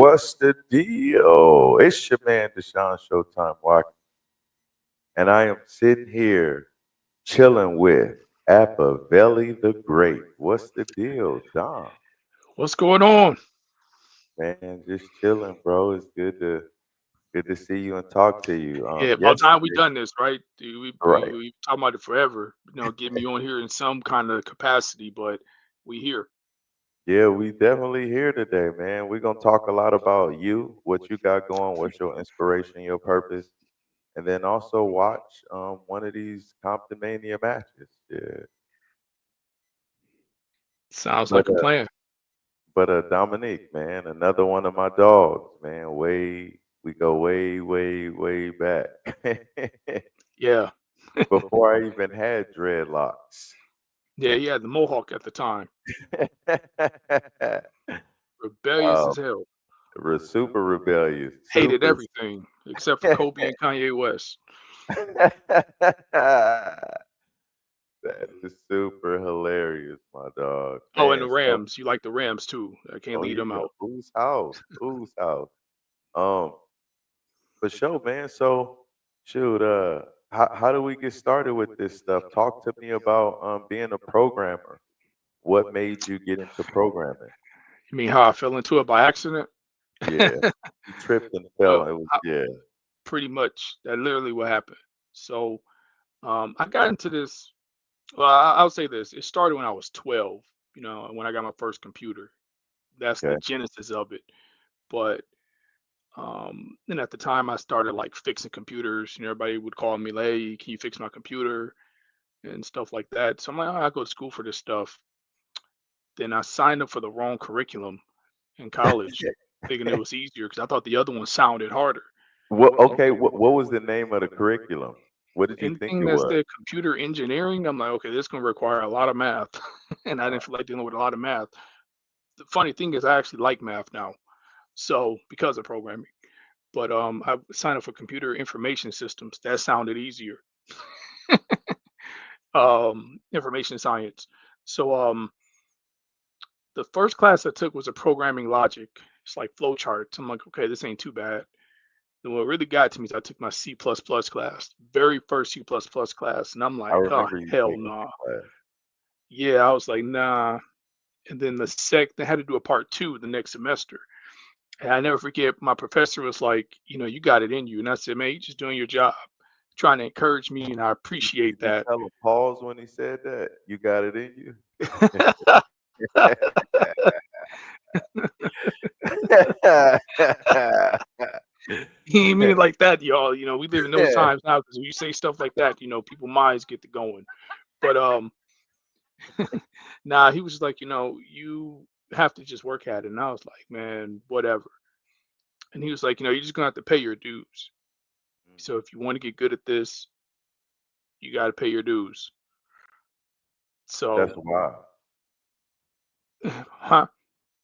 What's the deal? It's your man, Deshaun Showtime Walker, and I am sitting here chilling with Appaveli the Great. What's the deal, Don? What's going on? Man, just chilling, bro. It's good to see you and talk to you. Yeah, about time we Yesterday, done this, right? Dude, right? we talking about it forever. Get me on here in some kind of capacity, but we here. Yeah, we definitely here today, man. We're gonna talk a lot about you, what you got going, what's your inspiration, your purpose, and then also watch one of these Compton Mania matches. Yeah. Sounds But like a plan. Dominique, man, another one of my dogs, man. We go way back. Yeah, Before I even had dreadlocks. yeah, he had the mohawk at the time. Rebellious uh, as hell. super rebellious, Hated super. everything except for Kobe and Kanye West. That is super hilarious, my dog. Oh, and Man, the so Rams. You like the Rams too. I can't oh leave them yeah, out. whose house? Whose house? Um, for sure, man. So, shoot, how do we get started with this stuff? Talk to me about being a programmer. What made you get into programming? You mean how I fell into it by accident? Yeah, you tripped and Well, fell. It was yeah. pretty much that literally what happened. So I got into this. Well, I'll say this. It started when I was 12, when I got my first computer. That's the Okay. genesis of it. But and at the time I started like fixing computers, everybody would call me, like, hey, can you fix my computer and stuff like that. So I'm like, oh, I go to school for this stuff. Then I signed up for the wrong curriculum in college, thinking it was easier because I thought the other one sounded harder. What? Okay. What was the name of the curriculum? What did you think Anything it that was? said computer engineering, I'm like, okay, this is gonna require a lot of math. And I Uh, didn't feel like dealing with a lot of math. The funny thing is I actually like math now. So because of programming. But I signed up for computer information systems. That sounded easier. Information science. So the first class I took was a programming logic. It's like flowcharts. I'm like, okay, this ain't too bad. Then what really got to me is I took my C++ class, very first C++ class, and I'm I like, oh remember you hell taking no. that class. Yeah, I was like, nah. And then they had to do a part two the next semester. And I never forget, my professor was like, you got it in you. And I said, man, you're just doing your job, trying to encourage me, and I Did appreciate you that. tell him pause when he said that? You got it in you. He didn't mean it like that, y'all. We live in those Yeah. times now because when you say stuff like that, people minds get to going. But nah, he was just like, you have to just work at it. And I was like, man, whatever. And he was like, you're just gonna have to pay your dues. So if you want to get good at this, you got to pay your dues. That's So, wild. huh?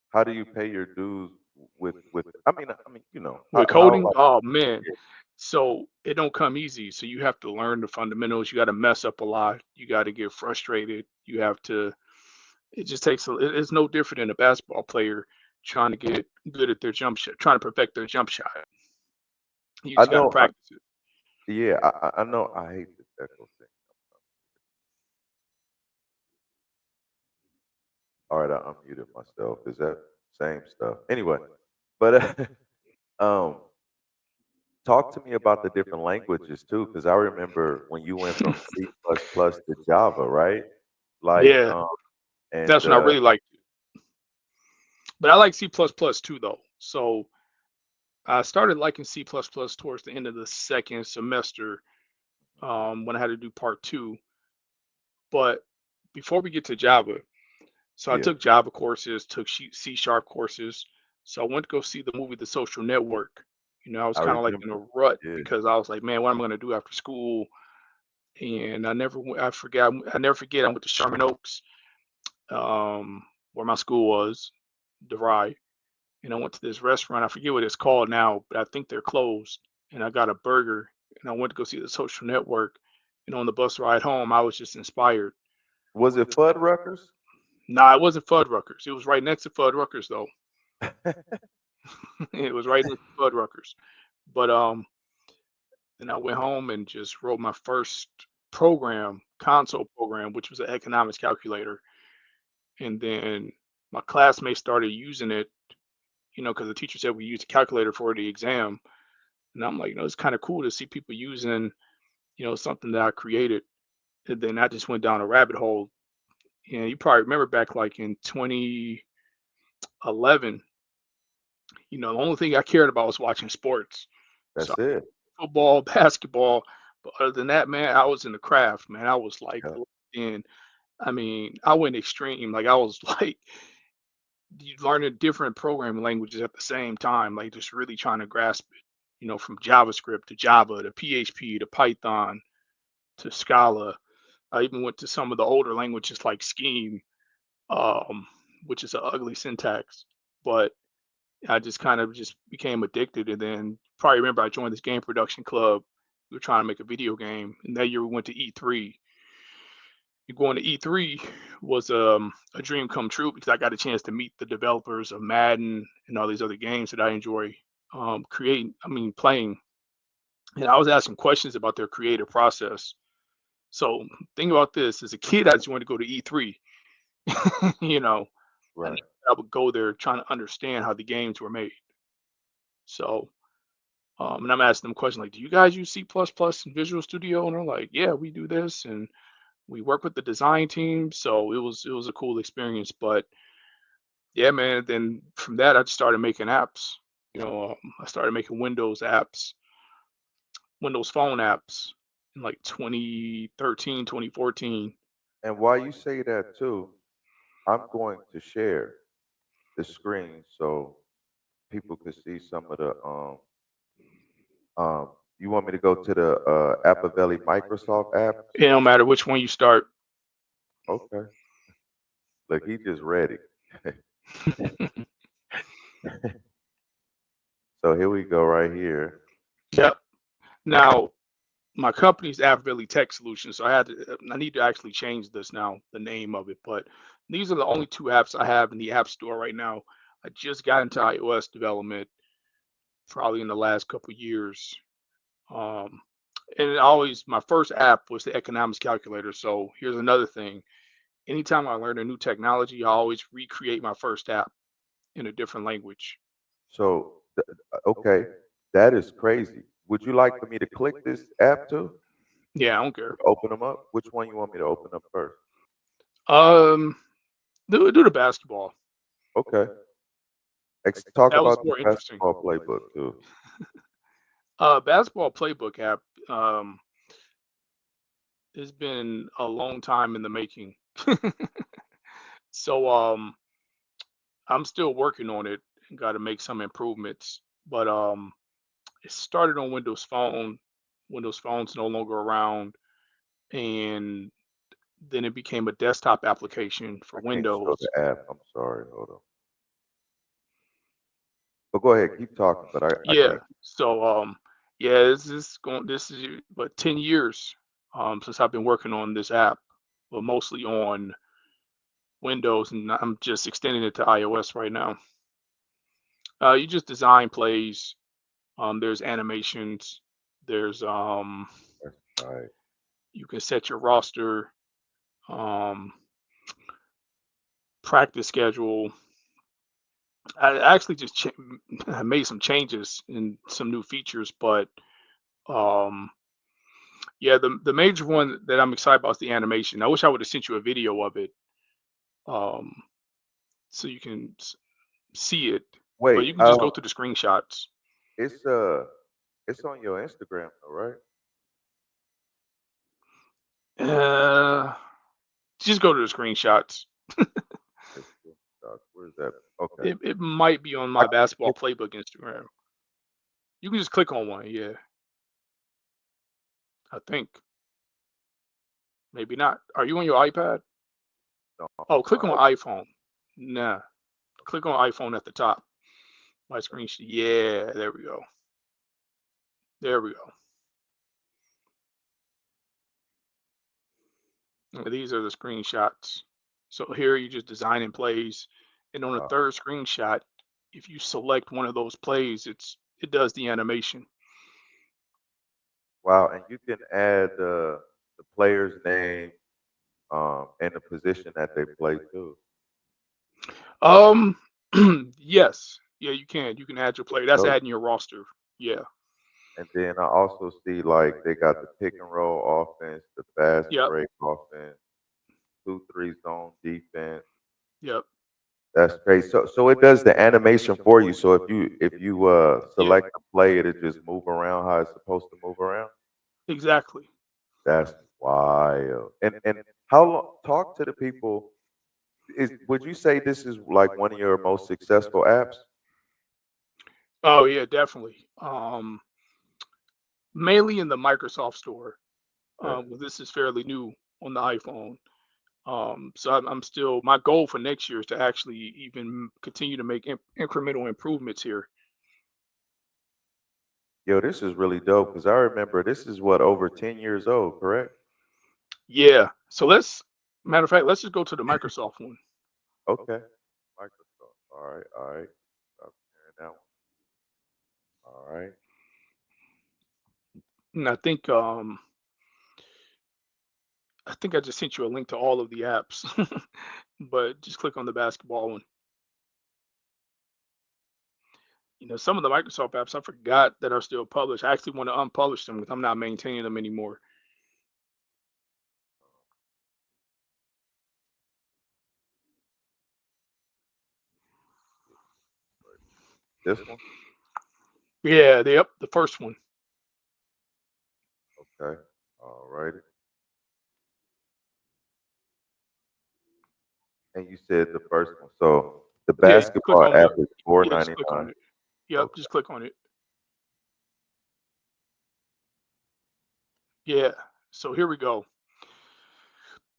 How do you pay your dues with? With how coding, like oh man. yeah, So it don't come easy. So you have to learn the fundamentals. You got to mess up a lot. You got to get frustrated. You have to. It just takes. It's no different than a basketball player trying to get good at their jump shot, trying to perfect their jump shot. You I just got to know. practice it. Yeah, I know. I hate this echo thing. All right, I unmuted myself. Is that same stuff? Anyway, but um, talk to me about the different languages too, because I remember when you went from C++ to Java, right? Like, Yeah, and that's when I really liked it. But I like C++ too, though. So I started liking C++ towards the end of the second semester when I had to do part two. But before we get to Java, so I yeah, took Java courses, took C sharp courses. So I went to go see the movie The Social Network. I was I kind of like in remember. a rut Yeah, because I was like, man, what am I going to do after school? And I never forget. I went to Sherman Oaks, where my school was, DeVry, and I went to this restaurant. I forget what it's called now, but I think they're closed. And I got a burger, and I went to go see The Social Network. And on the bus ride home, I was just inspired. was it Fuddruckers? Nah, it wasn't Fuddruckers. It was right next to Fuddruckers, though. It was right next to Fuddruckers. But then I went home and just wrote my first program, console program, which was an economics calculator. And then my classmates started using it, because the teacher said we use a calculator for the exam. And I'm like, it's kind of cool to see people using, something that I created. And then I just went down a rabbit hole. And you probably remember back like in 2011, the only thing I cared about was watching sports. So That's it. football, basketball. But other than that, man, I was in the craft, man. I was like Yeah. locked in. I mean, I went extreme. Like I was like you learning different programming languages at the same time, like just really trying to grasp it, from JavaScript to Java to PHP to Python to Scala. I even went to some of the older languages like Scheme, um, which is an ugly syntax. But I just kind of just became addicted. And then probably remember I joined this game production club. We were trying to make a video game. And that year we went to E3. You going to E3 was a dream come true because I got a chance to meet the developers of Madden and all these other games that I enjoy playing. And I was asking questions about their creative process. So think about this: as a kid, I just wanted to go to E3, you know, and Right. I would go there trying to understand how the games were made. So, and I'm asking them questions like, "Do you guys use C++ plus plus in Visual Studio?" And they're like, "Yeah, we do this, and we work with the design team." So it was a cool experience. But yeah, man. Then from that, I just started making apps. I started making Windows apps, Windows Phone apps in like 2013, 2014. And while you say that too, I'm going to share the screen so people can see some of the you want me to go to the Appaveli Microsoft apps? It don't matter which one you start. Okay. Look, he just ready. So here we go right here. Yep. Now, my company's Appaveli Tech Solutions, so I need to actually change this now, the name of it. But these are the only two apps I have in the App Store right now. I just got into iOS development probably in the last couple of years. Um, and my first app was the economics calculator. So here's another thing. Anytime I learn a new technology, I always recreate my first app in a different language. So okay, that is crazy. Would you like for me to click this app too? Yeah, I don't care. Open them up. Which one you want me to open up first? Um, do the basketball. Okay. Talk That was about the more interesting. basketball playbook too. Basketball playbook app. It's been a long time in the making. So I'm still working on it and got to make some improvements. But it started on Windows Phone. Windows Phone's no longer around, and then it became a desktop application for I can't show Windows. the app. I'm sorry. Hold on. But go ahead, keep talking. But I Yeah. can't. So yeah, this is but 10 years since I've been working on this app, but mostly on Windows, and I'm just extending it to iOS right now. You just design plays. There's animations. There's That's right. you can set your roster, um, practice schedule. I actually just I made some changes and some new features, but um, yeah, the major one that I'm excited about is the animation. I wish I would have sent you a video of it, um, so you can see it, but Wait. you can just go through the screenshots. It's it's on your Instagram though, right? Uh, just go to the screenshots. Facebook Where's that? Okay. It might be on I my can't basketball playbook Instagram. You can just click on one. Yeah, I think maybe not. Are you on your iPad? no, I'm Oh, on my click on other. iPhone. Nah, click on iPhone at the top. My screen. Yeah, there we go. There we go. These are the screenshots. So here you just design in plays, and on the Uh, third screenshot, if you select one of those plays, it does the animation. Wow, and you can add the player's name and the position that they play too. Um, yes, yeah, you can. You can add your play. That's So, adding your roster. Yeah. and then I also see like they got the pick and roll offense, the fast Yep. break offense, 2-3 zone defense. Yep. That's crazy. So it does the animation for you. So if you Yeah. select a play, it'll just move around how it's supposed to move around. Exactly. That's wild. And how long? Talk to the people. Is would you say this is like one of your most successful apps? Oh yeah, definitely. Mainly in the Microsoft store. Okay. Well, this is fairly new on the iPhone. So I'm still my goal for next year is to actually even continue to make incremental improvements here. Yo, this is really dope because I remember this is what over 10 years old, correct? Yeah. So matter of fact, let's just go to the Microsoft one. Okay. Microsoft. All right. All right. I'm hearing that one. All right. And I think I just sent you a link to all of the apps. But just click on the basketball one. Some of the Microsoft apps I forgot that are still published. I actually want to unpublish them because I'm not maintaining them anymore. This one. Yeah, yep, the first one. Okay. All righty. And you said the first one. So the Yeah, click basketball on app the is four yeah, just ninety click on nine. it. Yep, Okay. just click on it. Yeah. So here we go.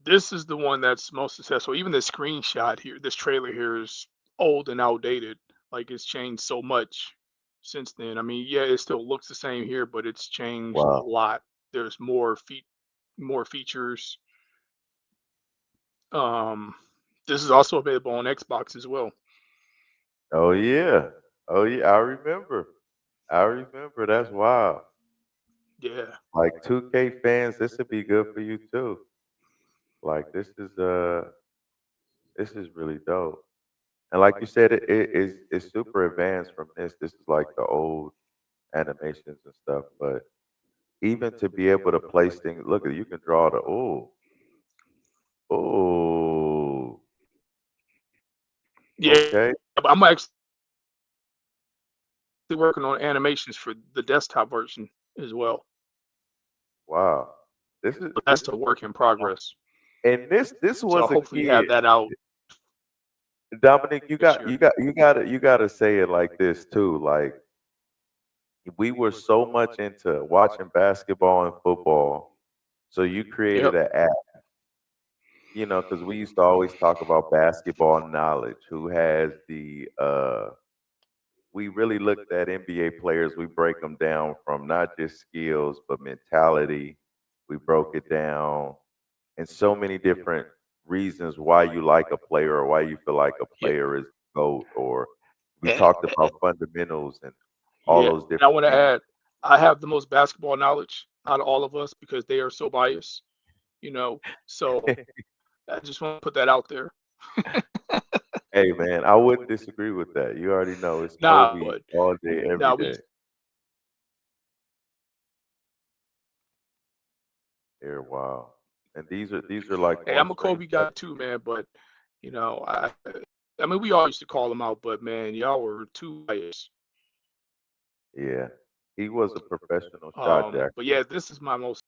This is the one that's most successful. Even the screenshot here, this trailer here is old and outdated. Like it's changed so much since then. I mean, yeah, it still looks the same here, but it's changed a Wow. lot. There's more features. Um, this is also available on Xbox as well. Oh yeah. Oh yeah. I remember. I remember. That's wild. Yeah. Like 2K fans, this would be good for you too. Like this is really dope. And like you said, it is it's super advanced from this. This is like the old animations and stuff. But even to be able to place things, look at you can draw the oh Yeah, okay. but I'm actually working on animations for the desktop version as well. Wow. But This that's a is work in progress. and this So I'll was a hopefully have kid. that out Dominic, next year. you gotta say it like this too. Like we were so much into watching basketball and football. So you created Yep. an app, you know, because we used to always talk about basketball knowledge. Who has the we really looked at NBA players. We break them down from not just skills but mentality. We broke it down and so many different reasons why you like a player or why you feel like a Yeah. player is GOAT, or we And, talked about fundamentals and all yeah. those And I different want to things. add, I have the most basketball knowledge out of all of us because they are so biased, you know. So I just want to put that out there. Hey man, I wouldn't disagree with that. You already know it's Nah, Kobe but all day, every nah, we day. Here, wow. And these are like hey, more I'm a screenshots. Kobe guy too, man, but you know, I mean we all used to call them out, but man, y'all were too biased. Yeah, he was a professional shot But jacker. yeah, this is my most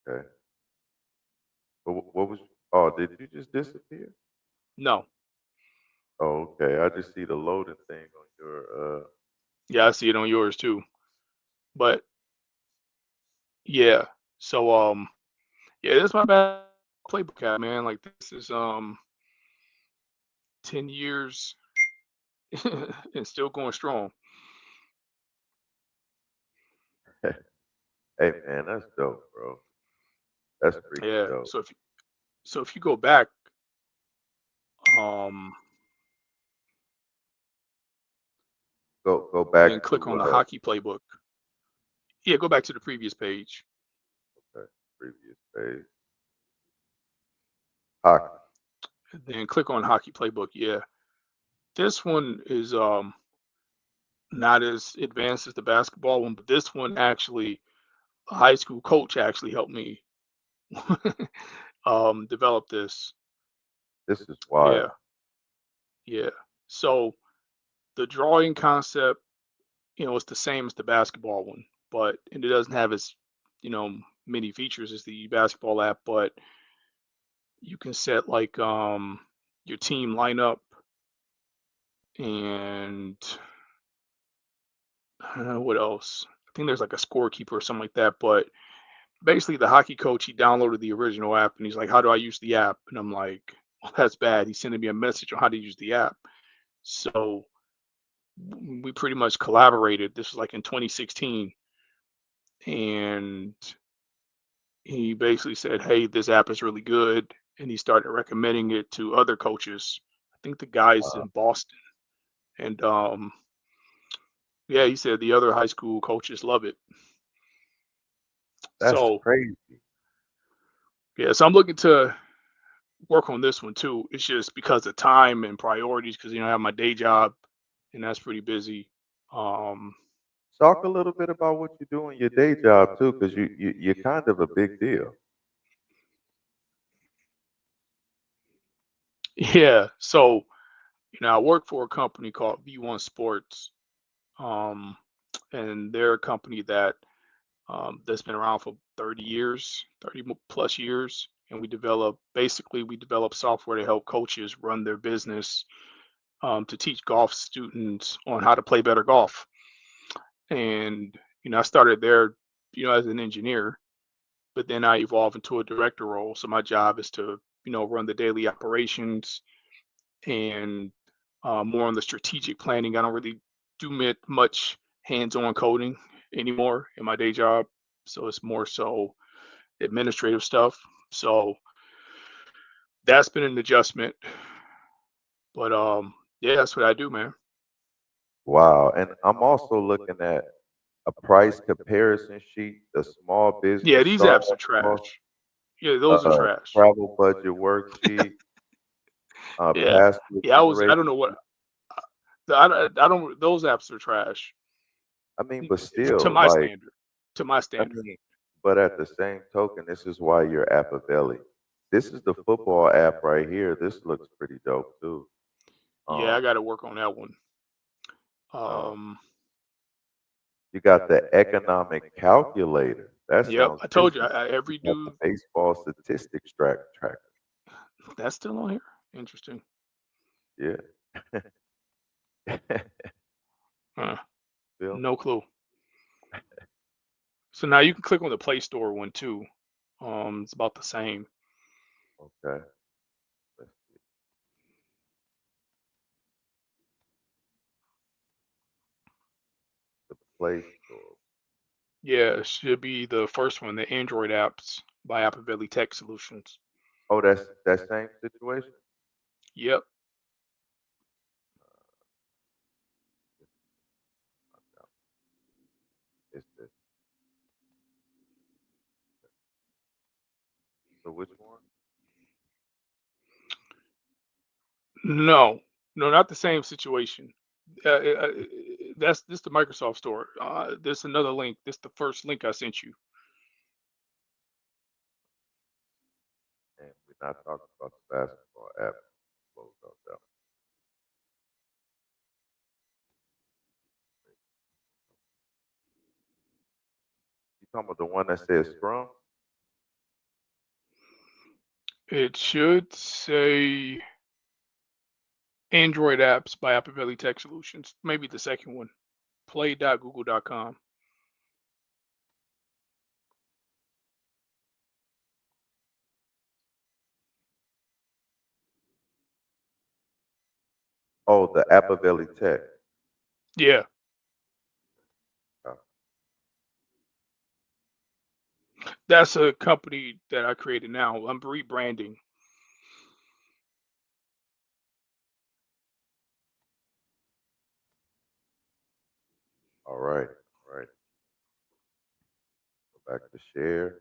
Okay, but what was? Oh, did you just disappear? no. Oh, okay. I just see the loading thing on your. Yeah, I see it on yours too. But yeah. So yeah, this is my bad playbook app, man. Like this is 10 years and still going strong. Hey man, that's dope, bro. That's freaking Yeah. dope. So if you go back, um, Go then back click on to the hockey playbook. Yeah, go back to the previous page. okay, previous page. Hockey. Then click on hockey playbook. Yeah. This one is not as advanced as the basketball one, but this one actually a high school coach actually helped me develop this. This is Yeah, wild. yeah. So the drawing concept, it's the same as the basketball one, but and it doesn't have as, you know, many features as the basketball app, but you can set like your team lineup and what else? I think there's like a scorekeeper or something like that, but basically the hockey coach he downloaded the original app and he's like, how do I use the app? And I'm like, well, that's bad. He's sending me a message on how to use the app. So we pretty much collaborated. This was like in 2016, and he basically said, hey, this app is really good, and he started recommending it to other coaches. I think the guys Uh, in Boston, and yeah, he said the other high school coaches love it. that's So crazy. yeah, so I'm looking to work on this one too. It's just because of time and priorities, because I have my day job, and that's pretty busy. Um, Talk a little bit about what you do in your day job too, because you're kind of a big deal. yeah, so I work for a company called V1 Sports, um, and they're a company that's been around for 30 years, plus years, and we develop software to help coaches run their business, to teach golf students on how to play better golf. And I started there, as an engineer, but then I evolved into a director role. So my job is to run the daily operations and more on the strategic planning. I don't really do much hands-on coding anymore in my day job, so it's more so administrative stuff. So that's been an adjustment, but yeah, that's what I do, man. Wow. And I'm also looking at a price comparison sheet, the small Yeah, business these apps are startup cost, trash. Yeah, those are trash. travel budget worksheet, Yeah, password yeah. I don't generation know what sheet. I don't. Those apps are trash I mean, but to still, my like, standard. To my I standard. mean, but at the same token, this is why you're Appaveli. This is the football app right here. This looks pretty dope too. Yeah, Um, I got to work on that one. um, Um, you got the economic calculator. That yep. sounds I told you. business. You Every got the dude baseball statistics tracker. that's still on here. Interesting. Yeah. Huh. Feel me? No clue. So now you can click on the Play Store one too. It's about the same. Okay. Let's see. The Play Store. Yeah, it should be the first one, the Android apps by Appaveli Tech Solutions. Oh, that's that same situation. Yep. It's this. So which one? No, no, not the same situation. That's this the Microsoft Store. This another link. This the first link I sent you. And we're not talking about the basketball app. Close out that one. You talking about the one that says Scrum? It should say Android apps by Appaveli Tech Solutions. Maybe the second one. Play.google.com. Oh, the Appaveli Tech. Yeah. Oh, That's a company that I created now. I'm rebranding. All right. All right. Go back to share.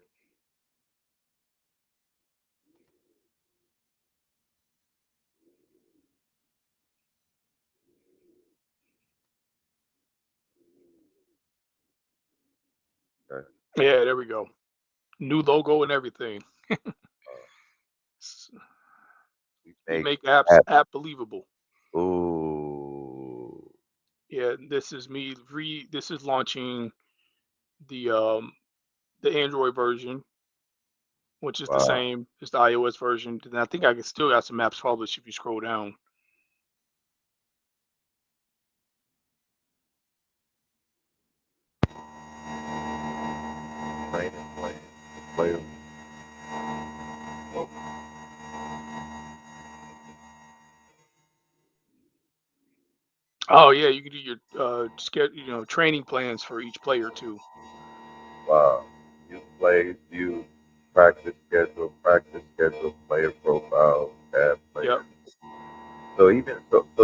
Okay. Yeah, there we go. New logo and everything. Uh, S- we We make make apps app. app believable. Ooh. Yeah, this is me this is launching the um the Android version, which is the Wow. same as the iOS version. And I think I can still got some apps published if you scroll down. Training plan. Player. Oh yeah, you can do your training plans for each player too. Wow. You plays, you practice schedule, player profile, add Yep. player. So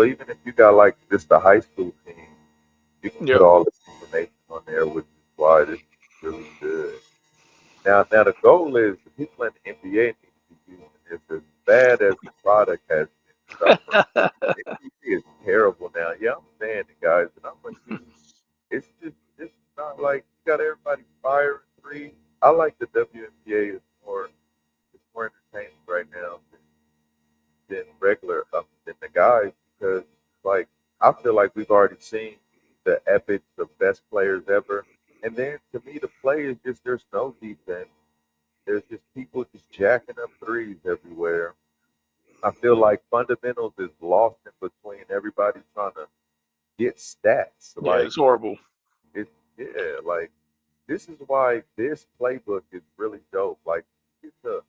even if you got like just a high school team, you can put Yep. all this information on there, which is why this is really good. Now the goal is the people in the NBA need to be using this as bad as the product has been suffering. NBA is terrible now. Yeah, I'm saying it, guys, and I'm a huge. It's not like you got everybody firing three. I like the WNBA is more entertaining right now than regular than the guys because like I feel like we've already seen the epics of best players ever. And then to me the play is just there's no defense. There's just people just jacking up threes everywhere. I feel like fundamentals is lost in between everybody trying to get stats. Yeah, Like it's horrible. it yeah, like this is why this playbook is really dope. Like it's a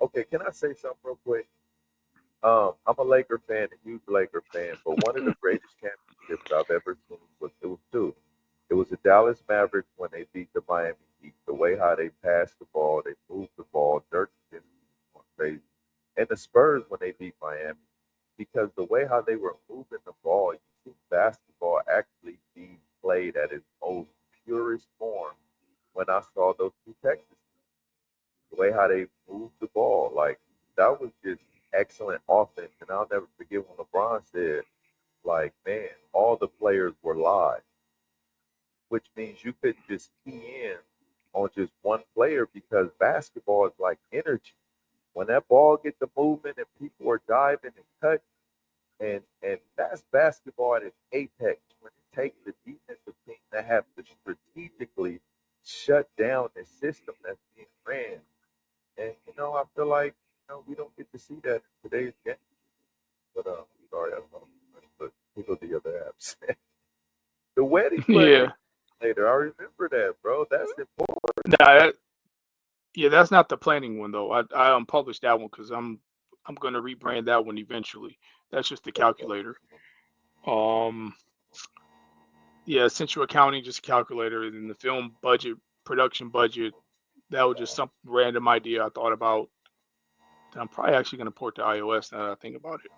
okay, can I say something real quick? I'm a Laker fan, a huge Laker fan, but one of the greatest championships I've ever seen was it was two. It was the Dallas Mavericks when they beat the Miami Heat. The way how they passed the ball, they moved the ball, Dirk was going crazy. And the Spurs when they beat Miami, because the way how they were moving the ball, you see basketball actually being played at its most purest form when I saw those two Texas the way how they moved the ball, like that was just excellent offense. And I'll never forget when LeBron said, like, man, all the players were live, which means you couldn't just key in on just one player because basketball is like energy. When that ball gets the movement and people are diving and cutting, and that's basketball at its apex when it takes the defensive team that have to strategically shut down the system that's being ran. And I feel like we don't get to see that in today's game. But sorry, I thought but people the other apps. The wedding planning Yeah. later, I remember that, bro. That's important. Nah, yeah, that's not the planning one though. I unpublished that one because I'm gonna rebrand that one eventually. That's just the calculator. Um, yeah, essential accounting, just a calculator, and then the film budget, production budget. That was just some random idea I thought about that I'm probably actually gonna port to iOS now that I think about it.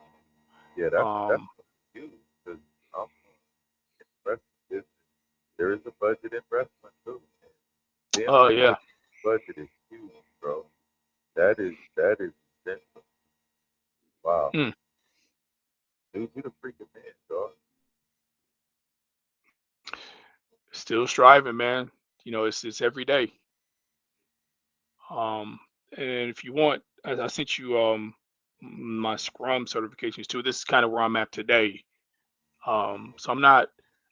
Yeah, that's Um, huge because I'm impressed. There is a budget in wrestling too. Them oh having yeah. a budget is huge, bro. That is essential. Wow, Mm, dude, you the freaking man, dog. still striving, man. It's every day. Um, and if you want, I sent you my Scrum certifications too. This is kind of where I'm at today. So I'm not.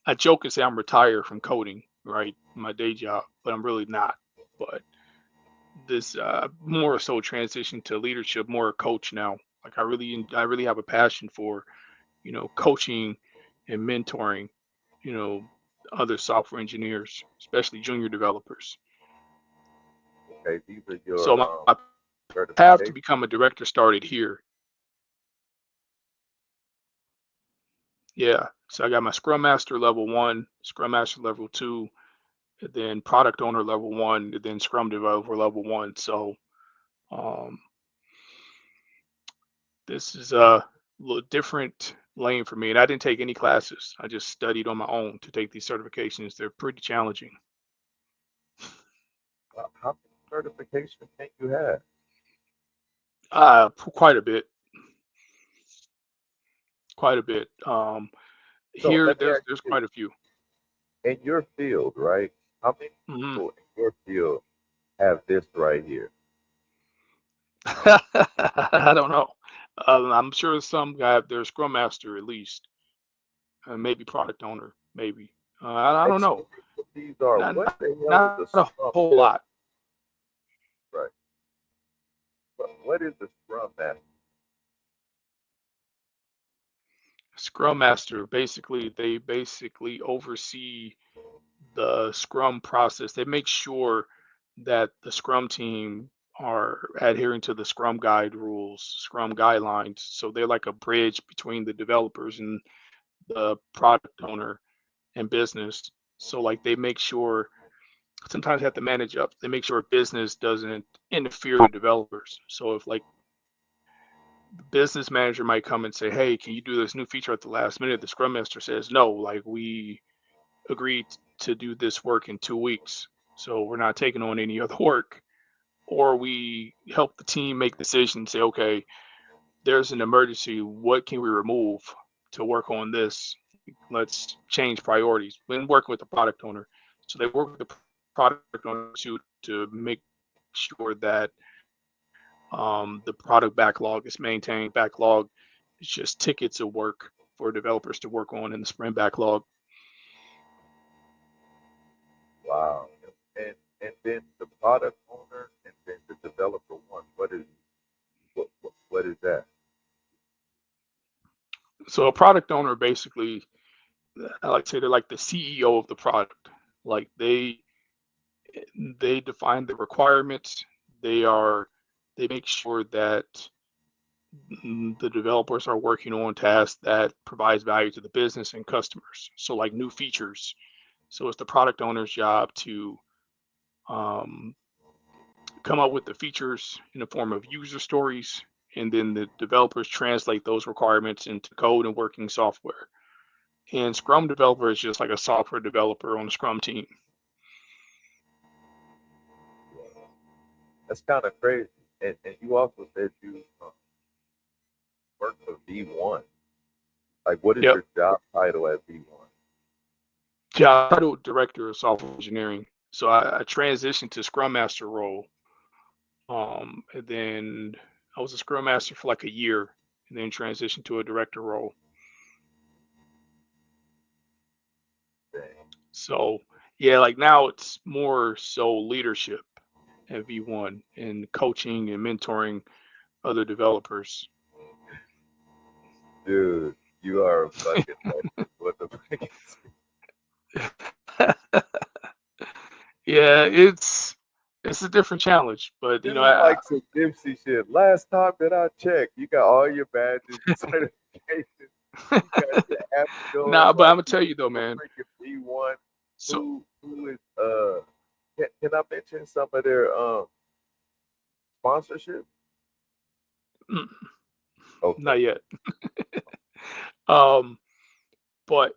I joke and say I'm retired from coding, right, my day job, but I'm really not. But this more so transition to leadership, more a coach now. Like I really have a passion for coaching and mentoring, you know, other software engineers, especially junior developers. Okay, these are So your my path to certifications. become a director started here. Yeah. So I got my Scrum Master level 1, Scrum Master level 2, and then product owner level one, and then Scrum developer level one. So um, this is a little different lane for me, and I didn't take any classes. I just studied on my own to take these certifications. They're pretty challenging. How many certifications can you have? Quite a bit, quite a bit. So Here, let me there's ask there's you this. quite a few. In your field, right? How many Mhm. people in your field have this right here? I don't know. I'm sure some guy up there, Scrum Master at least, maybe product owner, maybe. I don't Explain know. what these are. Not, What not the hell is not a a scrum whole master? lot. Right. What is a scrum master? Scrum Master, basically, they basically oversee the Scrum process. They make sure that the Scrum team are adhering to the Scrum guide rules, Scrum guidelines. So they're like a bridge between the developers and the product owner and business. So like they make sure sometimes have to manage up. They make sure business doesn't interfere with developers. So if like the business manager might come and say, "Hey, can you do this new feature at the last minute?" The Scrum Master says, "No, like we agreed to do this work in 2 weeks, so we're not taking on any other work." Or we help the team make decisions. Say, "Okay, there's an emergency. What can we remove to work on this? Let's change priorities." When working with the product owner, so they work with the product owner to make sure that the product backlog is maintained. Backlog is just tickets of work for developers to work on in the sprint backlog. Wow. And then the product owner and then the developer one. What is that? So a product owner basically, I like to say they're like the CEO of the product. Like they define the requirements. They are they make sure that the developers are working on tasks that provides value to the business and customers. So like new features. So it's the product owner's job to um, come up with the features in the form of user stories, and then the developers translate those requirements into code and working software. And Scrum developer is just like a software developer on the Scrum team. That's kind of crazy. And you also said you work for V1. Like, what is Yep. your job title at V1? Job title director of software engineering. So I transitioned to Scrum Master role. And then I was a Scrum Master for like a year, and then transitioned to a director role. Dang. So yeah, like now it's more so leadership at V1 and coaching and mentoring other developers. Dude, you are a fucking legend. What the fuck? Yeah, it's a different challenge, but This is like some Dipsy shit. Last time that I checked, you got all your badges, your certifications, you got your app going, nah, but I'm like gonna you tell you though, a man. freaking B1. So Who is can I mention some of their sponsorship? mm, Okay. not yet. Um, but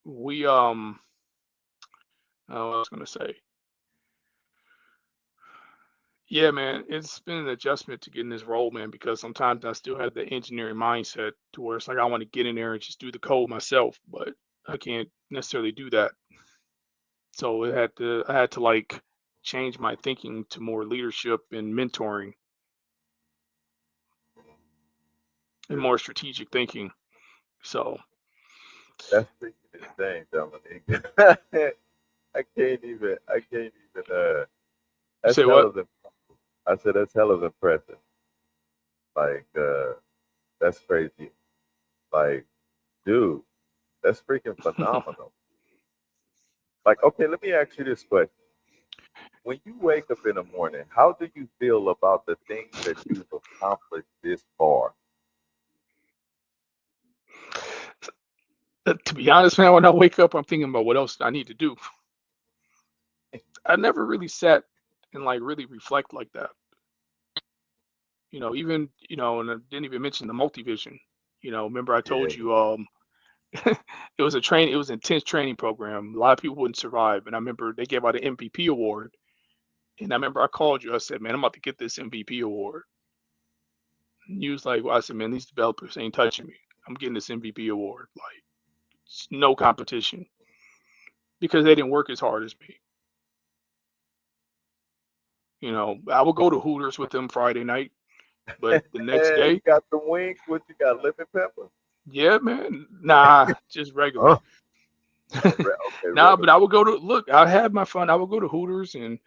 we what I was gonna say, yeah, man, it's been an adjustment to get in this role, man, because sometimes I still have the engineering mindset to where it's like I want to get in there and just do the code myself, but I can't necessarily do that. So I had to like change my thinking to more leadership and mentoring and Dude, more strategic thinking. So that's freaking insane, Dominique. I can't even you that's say hell what? of I said that's hell of impressive. Like that's crazy. Like, dude, that's freaking phenomenal. Like, okay, let me ask you this question. When you wake up in the morning, how do you feel about the things that you've accomplished this far? To be honest, man, when I wake up, I'm thinking about what else I need to do. I never really sat and like really reflect like that. Even and I didn't even mention the multivision. Remember I Yeah, told you it was an intense training program. A lot of people wouldn't survive, and I remember they gave out an MVP award. And I remember I called you. I said, "Man, I'm about to get this MVP award." And you was like, "Well," I said, "Man, these developers ain't touching me. I'm getting this MVP award. Like, it's no competition because they didn't work as hard as me." I would go to Hooters with them Friday night, but the next you day, got the wings. What you got? Lemon pepper? yeah, man, nah, just regular. Oh, okay, Nah, but regular. I would go to look. I had my fun. I would go to Hooters, and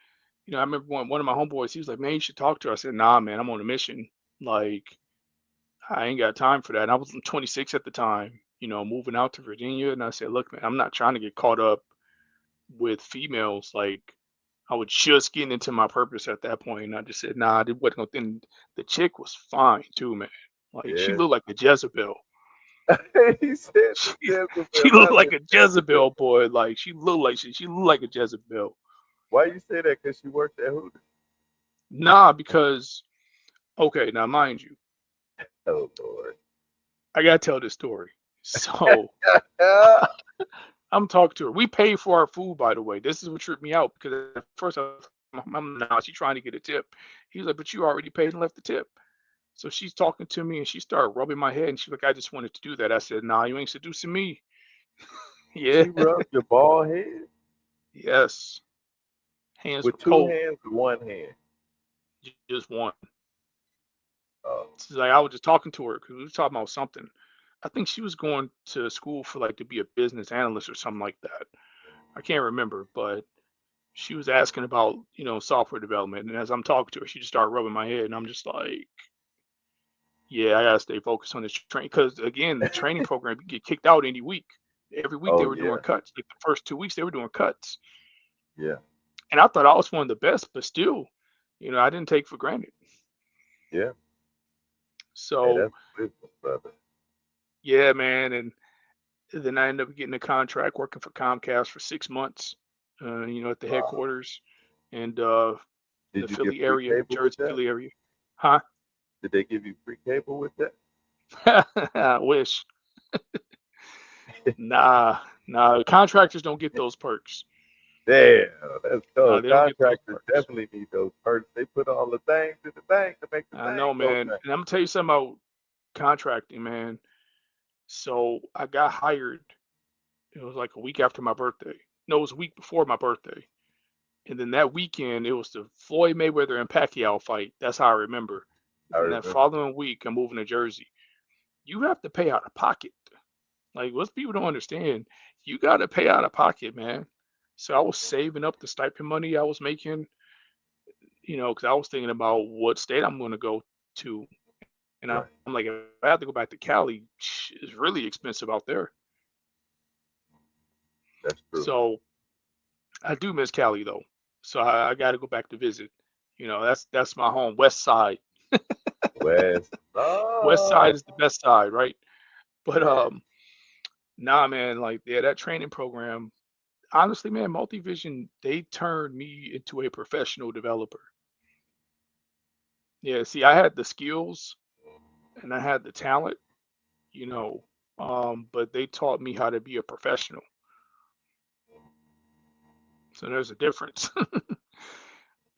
I remember one of my homeboys. He was like, "Man, you should talk to her." I said, "Nah, man, I'm on a mission. Like, I ain't got time for that." And I was 26 at the time. Moving out to Virginia, and I said, "Look, man, I'm not trying to get caught up with females. Like, I was just getting into my purpose at that point, and I just said, nah, it wasn't. And the chick was fine too, man. Like, she Yeah. looked like a Jezebel. He said the She, she Jezebel, looked not like the a Jezebel. Jezebel, boy. Like, she looked like a Jezebel. Why you say that? Because she worked at Hooters. Nah, because okay, now mind you, Oh Lord. I gotta tell this story. So I'm talking to her. We paid for our food, by the way. This is what tripped me out because at first I was, I'm not. She trying to get a tip. He was like, "But you already paid and left the tip." So she's talking to me and she started rubbing my head and she's like, "I just wanted to do that." I said, "Nah, you ain't seducing me." Yeah, She rubbed your bald head yes. Hands were with two cold, hands or one hand. just one. Oh, She's like, I was just talking to her because we were talking about something. I think she was going to school for like to be a business analyst or something like that. I can't remember, but she was asking about software development, and as I'm talking to her, she just started rubbing my head, and I'm just like, yeah, I gotta stay focused on this training because again, the training program you get kicked out any week. Every week they oh were doing yeah, cuts. Like the first 2 weeks they were doing cuts, yeah, and I thought I was one of the best, but still, I didn't take for granted. yeah. Hey, So that's business, brother. yeah, man, and then I ended up getting a contract working for Comcast for 6 months. At the Wow. headquarters and the Did you get Philly free area, cable with Jersey, that? Philly area. Huh? Did they give you free cable with that? I wish. Nah, nah. Contractors don't get those perks. Damn, that's Nah, cool. they don't get those Contractors perks. definitely need those perks. They put all the things in the thing to make the I thing know, go man. thing. And I'm gonna tell you something about contracting, man. So I got hired. It was like a week after my birthday. No, it was a week before my birthday. And then that weekend, it was the Floyd Mayweather and Pacquiao fight. That's how I remember. And I then that remember. following week, I'm moving to Jersey. You have to pay out of pocket. Like what people don't understand, you got to pay out of pocket, man. So I was saving up the stipend money I was making, because I was thinking about what state I'm going to go to. And I'm Right. like, if I have to go back to Cali, it's really expensive out there. That's true. So I do miss Cali though. So I got to go back to visit. That's my home, West Side. West. West Oh, Side is the best side, right? But yeah. nah, man, like yeah, that training program. Honestly, man, Multivision they turned me into a professional developer. Yeah, see, I had the skills and I had the talent, you know, but they taught me how to be a professional. So there's a difference.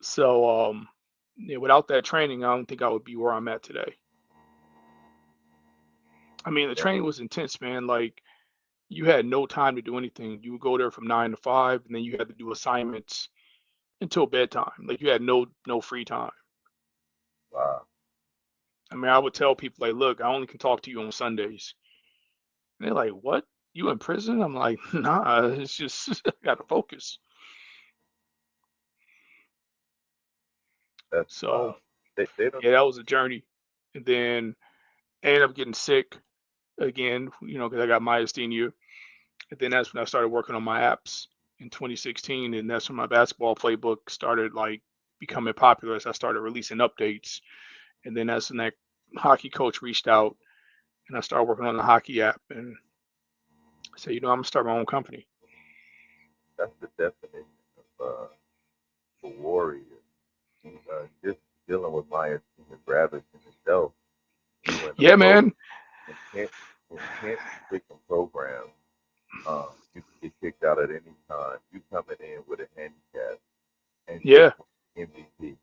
So yeah, without that training, I don't think I would be where I'm at today. I mean, the Yeah. training was intense, man. Like you had no time to do anything. You would go there from 9 to 5, and then you had to do assignments until bedtime. Like you had no free time. Wow. I mean, I would tell people like, look, I only can talk to you on Sundays. And they're like, what? You in prison? I'm like, nah, it's just I gotta focus. That's So wow. They don't. yeah, that was a journey. And then I ended up getting sick again, because I got myasthenia. And then that's when I started working on my apps in 2016, and that's when my basketball playbook started like becoming popular as I started releasing updates. And then that's when that hockey coach reached out, and I started working on the hockey app, and I said, I'm gonna start my own company. That's the definition of a warrior. Just dealing with myasthenia gravis in itself, you in a Yeah, man. intense, intense freaking program. You can get kicked out at any time. You coming in with a handicap and just Yeah. MVP.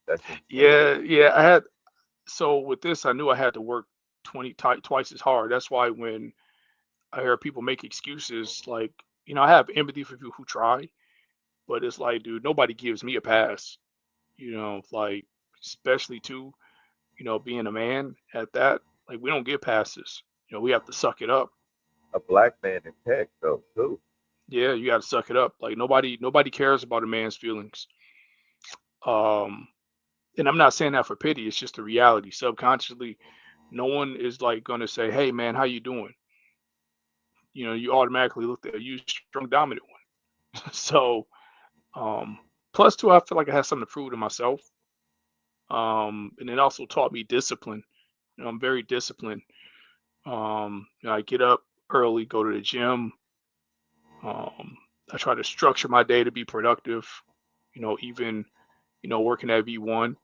That's insane. Yeah. Yeah. I had so with this, I knew I had to work twice as hard. That's why when I hear people make excuses, like, I have empathy for people who try, but it's like, dude, nobody gives me a pass. Like, especially too, being a man at that, like, we don't get passes. We have to suck it up. A black man in tech, though, too. Yeah, you got to suck it up. Like, nobody cares about a man's feelings. Um, and I'm not saying that for pity. It's just the reality. Subconsciously, no one is like gonna say, "Hey, man, how you doing?" You automatically look at you strong dominant one. So, um, plus two, I feel like I have something to prove to myself. And it also taught me discipline. I'm very disciplined. I get up early, go to the gym. Um, I try to structure my day to be productive. Even working at V1.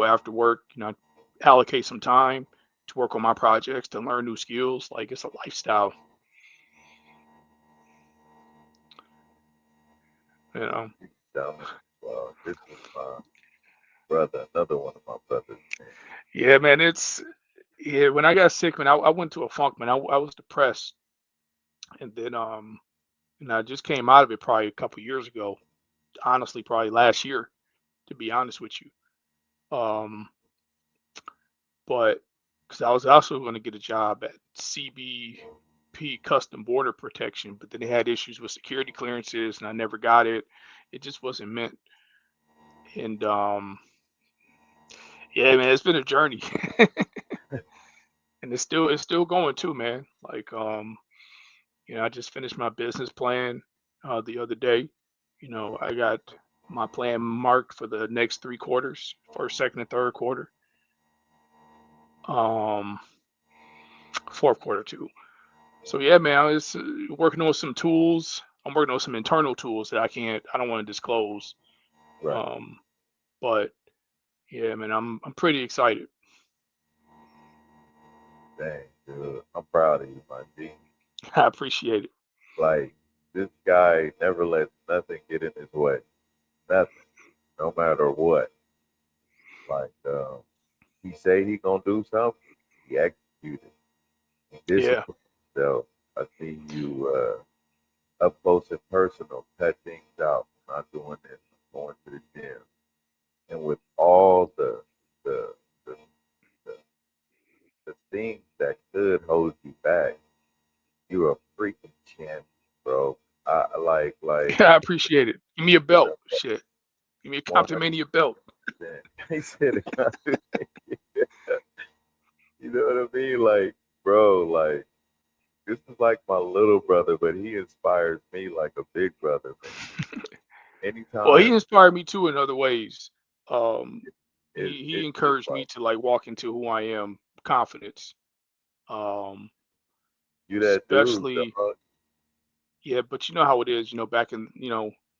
After work, allocate some time to work on my projects to learn new skills. Like, it's a lifestyle. You know. Dominant. Well, this is my brother, another one of my brothers, man. Yeah, man. Yeah. When I got sick, man, I went to a funk, man. I was depressed, and then and I just came out of it probably a couple years ago. Honestly, probably last year, to be honest with you. Um, but because I was also going to get a job at CBP Custom Border Protection, but then they had issues with security clearances, and I never got it. It just wasn't meant. And yeah, man, it's been a journey, and it's still going too, man. Like, I just finished my business plan the other day. I got my plan marked for the next 3 quarters, first, second, and third quarter. Um, fourth quarter too. So yeah, man, I was working on some tools. I'm working on some internal tools that I don't want to disclose. Right. Um, but yeah, man, I'm pretty excited. Dang, dude. I'm proud of you, my G. I appreciate it. Like, this guy never lets nothing get in his way. Nothing. No matter what. Like, he say he gonna do something, he executed. He Yeah, disciplined himself. I seen you up close and personal, cut things out. I'm not doing this. I'm going to the gym. And with all the the, the, the things that could hold you back, you're a freaking champion, bro. I I appreciate it. Give me a you belt, know, shit. Give me a 100%. Captain belt. He said it. You know what I mean? Like, bro, like this is like my little brother, but he inspires me like a big brother, man. Well, he Anytime inspired me too in other ways. Um, he it's encouraged me like to like walk into who I am, confidence. Um, you that dude, especially dog. Yeah, but you know how it is, back in,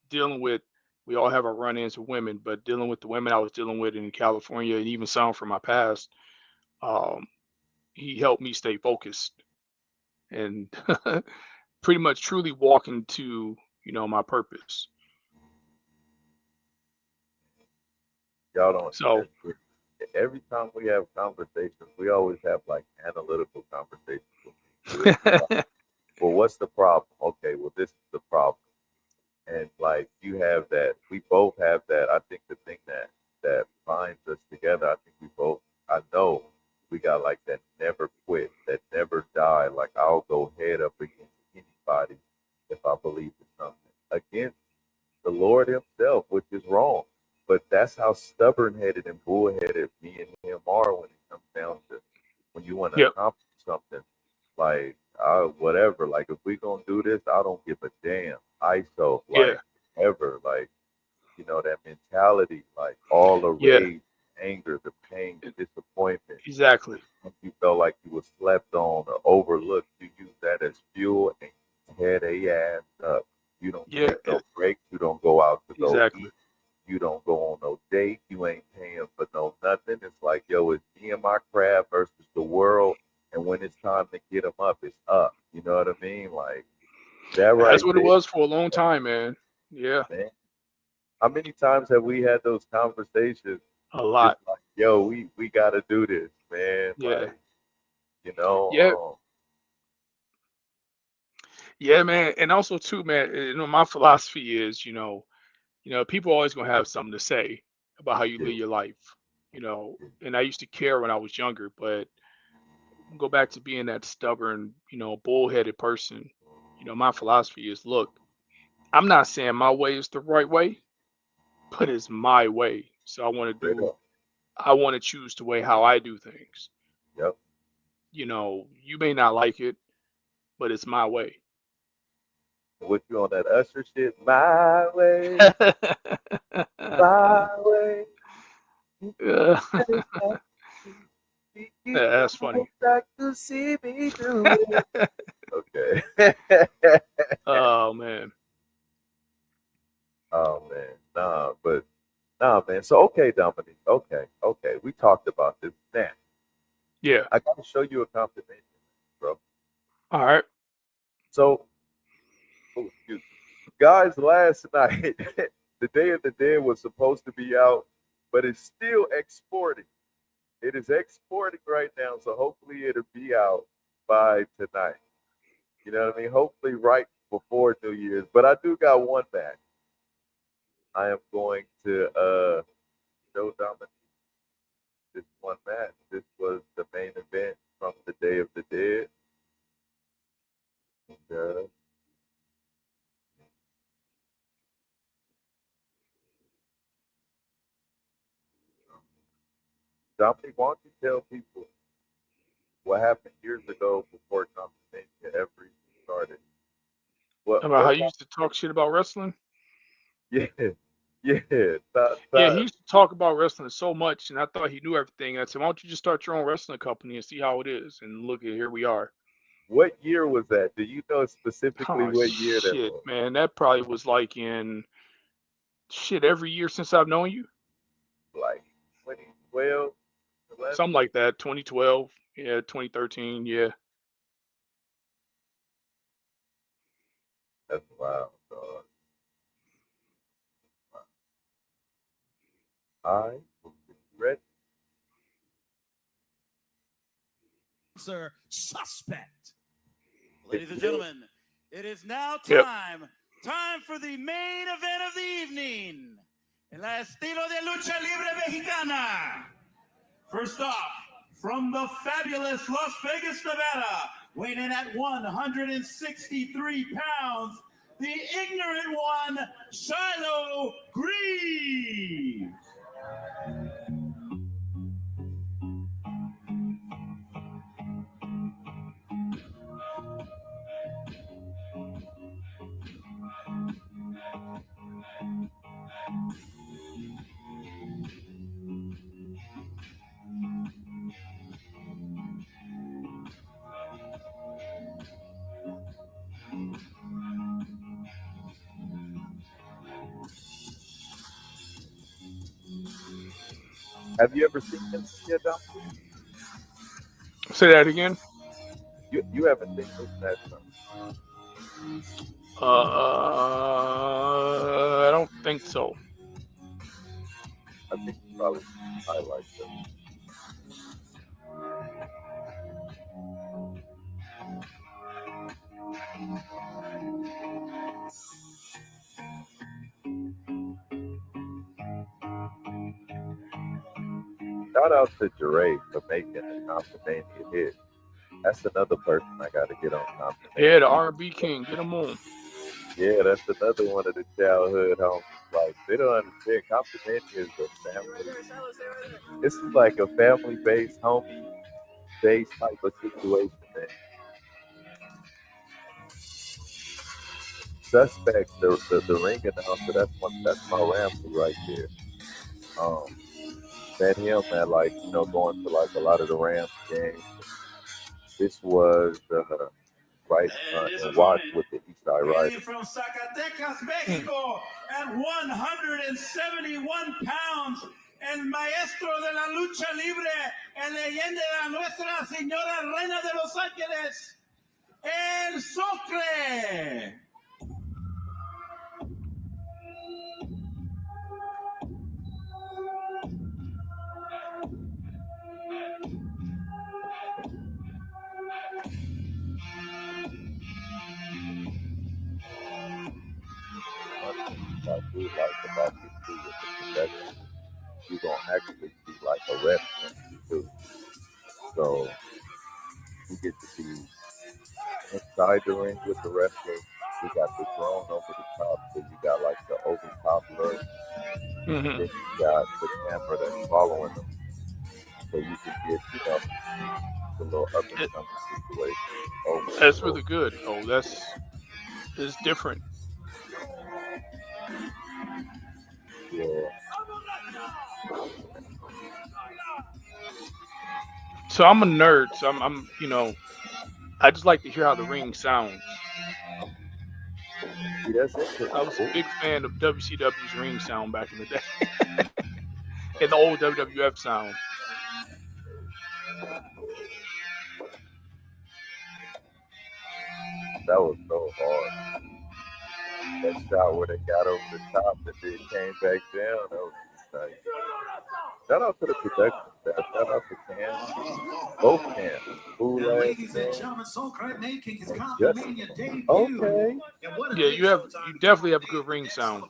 dealing with, we all have our run-ins with women, but dealing with the women I was dealing with in California and even some from my past, um, he helped me stay focused and pretty much truly walk into, my purpose. Y'all don't So, even. Every time we have conversations, we always have like analytical conversations with me. It'll be like, well, what's the problem? Okay, well, this is the problem. And like you have that, we both have that. I think the thing that binds us together, I think we both, I know we got like that never quit, that never die. Like I'll go head up against anybody if I believe in something against the Lord Himself, which is wrong. But that's how stubborn headed and bullheaded me and him are when it comes down to when you want to yep, accomplish something. Like whatever. Like if we gonna do this, I don't give a damn. ISO, yeah, like ever, like that mentality, like all the yeah, rage, anger, the pain, e- the disappointment. exactly. If you felt like you was slept on or overlooked, you use that as fuel and tear their ass up. You don't Yeah, take no breaks. You don't go out to go exactly. eat. You don't time to get them up is up. You know what I mean? Like that That's right what it there, was for a long time, man. Yeah, man. How many times have we had those conversations? a Just lot. like, yo, we gotta do this, man. Yeah, Like, yeah, yeah, man. And also too, man. My philosophy is, people always gonna have something to say about how you yeah, live your life. And I used to care when I was younger, but go back to being that stubborn, bullheaded person. My philosophy is, look, I'm not saying my way is the right way, but it's my way. So straight up. I want to choose the way how I do things. Yep. You may not like it, but it's my way. What you on that Usher shit? My way, my way. Yeah. You That's funny. like to see me do it. Okay. Oh man. Oh man, nah, man. So okay, Dominique. Okay. We talked about this. Now Yeah. I gotta show you a compliment, bro. All right. So, oh, excuse me. Guys, last night, the Day of the Dead was supposed to be out, but it's still exporting. It is exporting right now, so hopefully it'll be out by tonight. You know what I mean? Hopefully right before New Year's. But I do got one match. I am going to show Dominic this one match. This was the main event from the Day of the Dead. And, Dominic, why don't you tell people what happened years ago before Conversation ever even started? About how What you used to talk shit about wrestling. yeah, yeah. Yeah, he used to talk about wrestling so much, and I thought he knew everything. I said, why don't you just start your own wrestling company and see how it is? And look at here we are. What year was that? Do you know specifically Oh what year that shit, was? man, that probably was like in shit every year since I've known you, Like 2012, 11? something like that. 2012, yeah, 2013, yeah. That's wild. So, all right, ready? Suspect. It Ladies and is. gentlemen, it is now Yep. time for the main event of the evening. En la estilo de lucha libre mexicana. First off, from the fabulous Las Vegas, Nevada, weighing in at 163 pounds, the ignorant one, Shiloh Greaves. Have you ever seen this yet, Dom? Say that again. You haven't seen this match, no? I don't think so. I think you probably highlight them. Shout out to Jeray for making the Comptomania hit. That's another person I got to get on Yeah, the Comptomania. R&B king, get him on. Yeah, that's another one of the childhood homies. Like they don't understand. Comptomania is a family. This is like a family-based, homie-based type of situation, man. Suspect, the ring announcer. That's my Ramsey right there. Um, met him at like going to like a lot of the Rams games. This was right And his and watch opponent, with the East Side hailing Riders. from Zacatecas, Hmm. Mexico, at 171 pounds, el maestro de la lucha libre, en leyenda de Nuestra Señora Reina de Los Ángeles, el Sucre. I do like about this too with the production, you're gonna actually see like a rep too. So you get to be inside the ring with the wrestler. You got the drone over the top, so you got like the over top look. Mm-hmm. Then you got the camera that's following them, so you can get the little up and coming situation. That's really good. Oh, that's different. Yeah. So I'm a nerd. So I'm I just like to hear how the ring sounds. See, that's interesting. I was a big fan of WCW's ring sound back in the day, and the old WWF sound. That was so hard. That shot where they got over the top and then came back down. That was nice. Shout out to the production staff. Shout out to Cam. Both Cam. Ladies and gentlemen, Soulcrate making his WrestleMania debut. Okay. Yeah, you definitely have a good ring sound.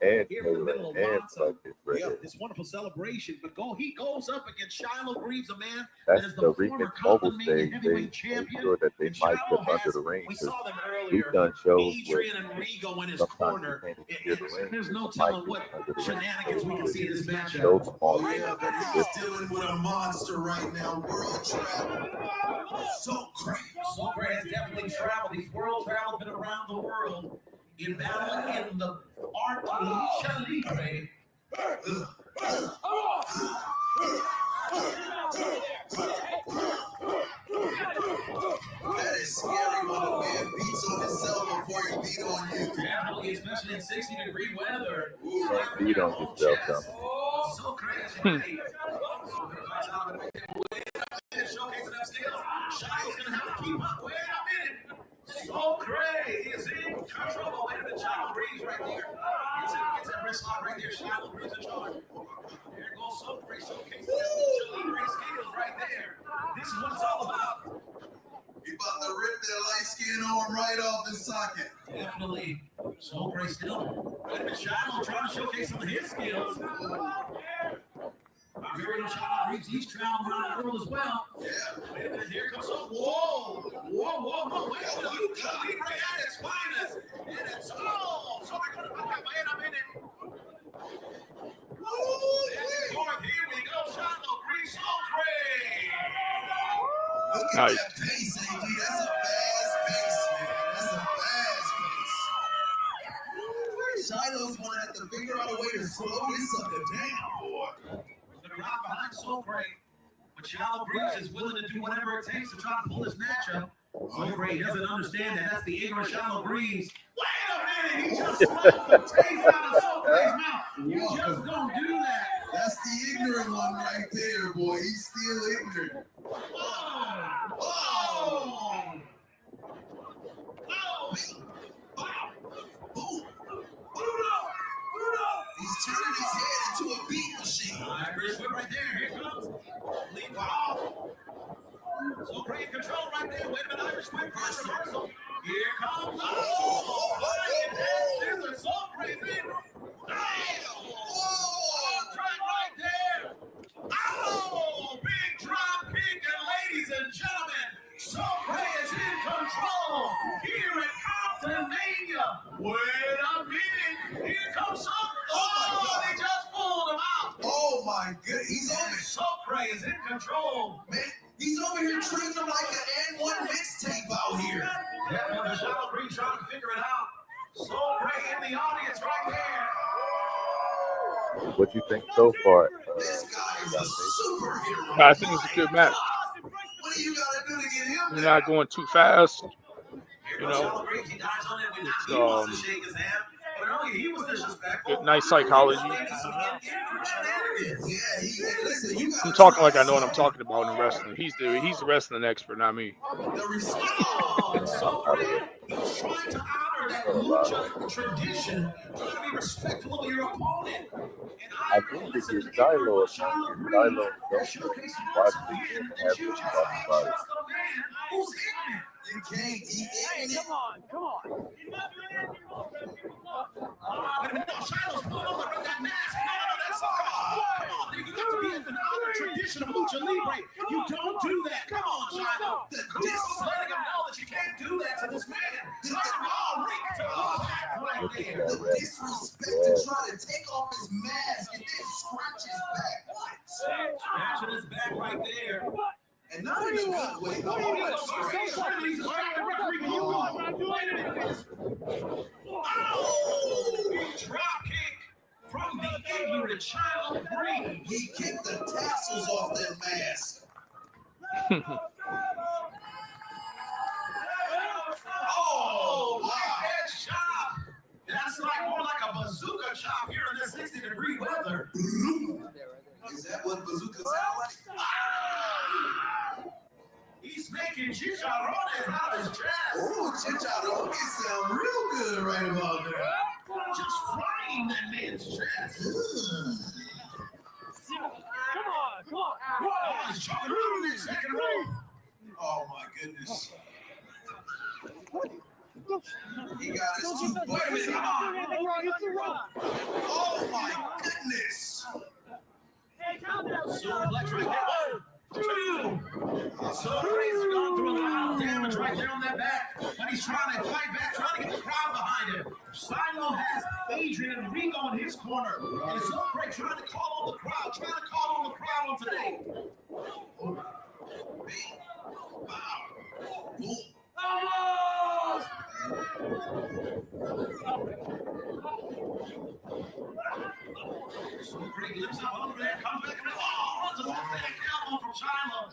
And Here in the middle of Monza. Taylor. This wonderful celebration, but he goes up against Shiloh Greaves, a man That's that is the the Rican former mobile Continental stage. They heavyweight made champion. sure that they And might Shiloh up under has, the ring. we saw them We've earlier, done shows with Adrian and Rigo in his sometimes corner. you can't even hear the ring. There's no The mic telling is what under the ring. shenanigans we can see in this matchup. So small. He's dealing with a monster right now. World travel. So great. Soulcrate has definitely traveled. He's world traveled, been around the world in battle in the art of lucha libre. That is scary when a man beats on himself before he beat on you. Definitely, especially in 60-degree weather. Beat on yourself, though. Soulcrate is ready. Showcasing them skills. Shiloh's gonna have to keep up. Wait a minute. Soulcrate is in control. Wait a minute. Shiloh Greaves right there. Gets that wrist lock right there. Shiloh Greaves in charge. There goes Soulcrate showcasing them great skills right there. This is what it's all about. He about to rip that light skin arm right off his socket. Definitely. Soulcrate still. Wait a minute. Shiloh trying to showcase some of his skills. I'm hearing of Shiloh Greaves. He's traveling around the world as well. Yeah. Wait a minute, here comes some. Whoa! Wait a minute, you libre at its finest. And it's so we're gonna back up. Wait a minute. Fourth, here we go. Shiloh Greaves, Soulcrate. Look at that pace, AG. That's a fast pace, man. That's a fast pace. Shiloh's gonna have to figure out a way to slow this sucker down, boy. The crowd behind Soulcrate. But Shiloh Greaves is willing to do whatever it takes to try to pull this matchup. Soulcrate doesn't understand that that's the ignorant Shiloh Greaves. Wait a minute, he just slapped the taste out of Soulcrate's mouth. You just don't do that. That's the ignorant one right there, boy. He's still ignorant. He's turning his head into a beat machine. Irish whip right there. Here comes. Lead foul. Soulcrate control right there. Wait a minute, Irish whip. First reversal. Here comes. There's a Soulcrate's in. Track right there. Oh, big drop kick, and ladies and gentlemen, Soulcrate is in control here at Compton-mania. Wait a minute. Here comes Soulcrate. Oh, they just pulled him out. Oh my goodness. He's over. Soulcrate is in control. Man, he's over here treating him like an N1 mixtape out here. Definitely Shiloh Greaves trying to figure it out. Soulcrate in the audience right there. What you think so far? This guy is a superhero. I think it's a good match. What do you gotta do to get him You're there? not going too fast. Here You goes know, Shiloh Greaves. He dives on it. it's, He wants to shake his hand. But earlier. He was disrespectful. Good, nice psychology. Listen, you I'm gotta talking try like I know what I'm something. talking about in wrestling. He's the wrestling expert, not me. The response. So great. He's trying to honor that lucha tradition. Trying to be respectful of your opponent. And I think it's just Shiloh or something. Shiloh don't watch it and have to talk about it. who's ignorant. You can't. He ignorant. Come on. Wait a minute, no, Shiloh's pulling on that mask. No, that's all. Come on, dude. You got to be in the honor tradition of Lucha Libre. You don't do that. Come on, Shiloh. This is letting him know that you can't do that to this man. Let him all reek to all that right there. The disrespect to try to take off his mask and then scratch his back. What? Scratching his back right there. And not in a good way. Drop kick from the ignorant child of green. He kicked the tassels off that mask. Oh, wow. Head chop. That's like more like a bazooka chop here in this 60-degree weather. Is that what bazooka sound like? He's making chicharrones out of his chest. Oh, chicharrones sound real good right about there. Just frying that man's chest. Come on. Oh, he's choking around in that second row. Oh my goodness. He got his two buttons. Come on. Oh my goodness. Suplex right there. 1, 2. So he's gone through a lot of damage right there on that back, but he's trying to fight back, trying to get the crowd behind him. Silo has Adrian and Rico in his corner, and so great trying to call on the crowd, on today. Boom. So great lifts up over there, comes back, and runs a back elbow from Shiloh.